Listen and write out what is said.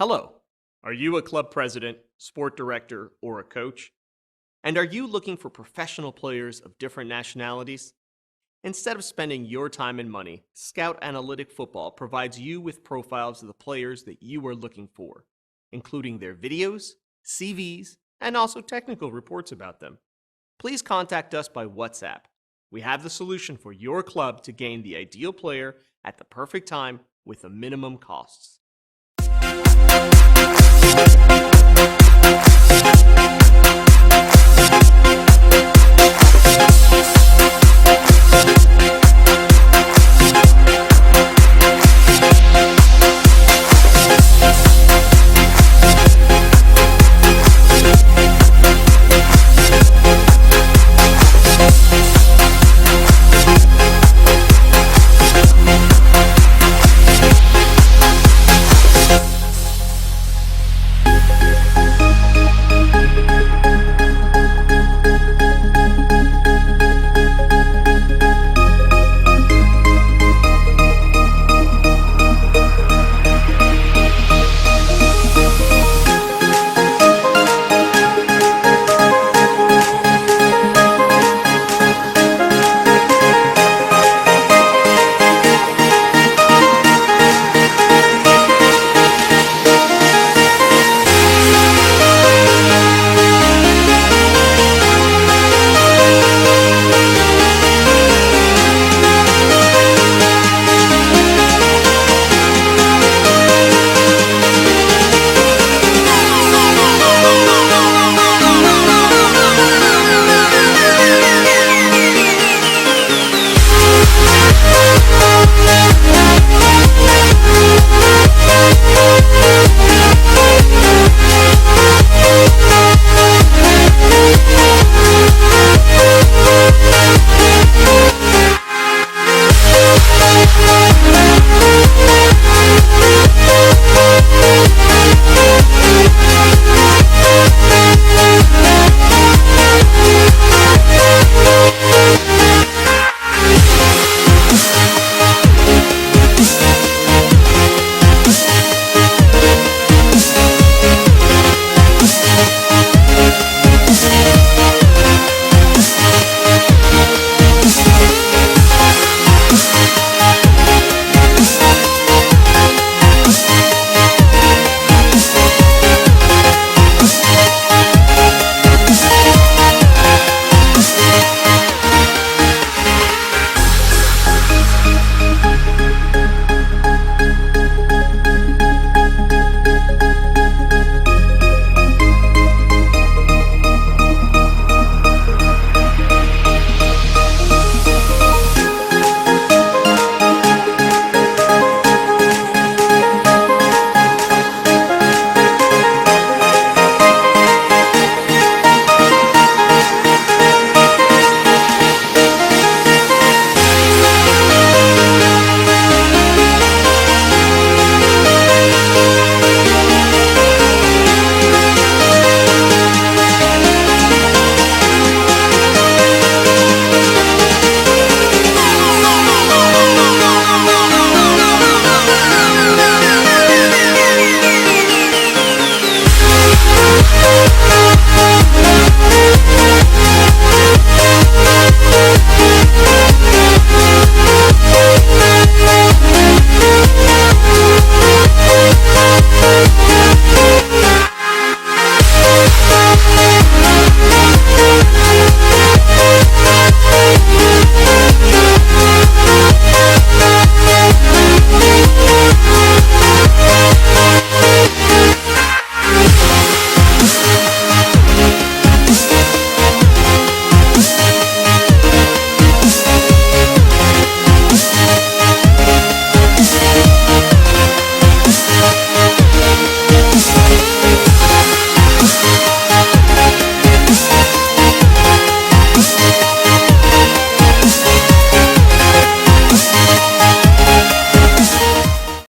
Hello. Are you a club president, sport director, or a coach? And are you looking for professional players of different nationalities? Instead of spending your time and money, Scout Analytic Football provides you with profiles of the players that you are looking for, including their videos, CVs, and also technical reports about them. Please contact us by WhatsApp. We have the solution for your club to gain the ideal player at the perfect time with the minimum costs.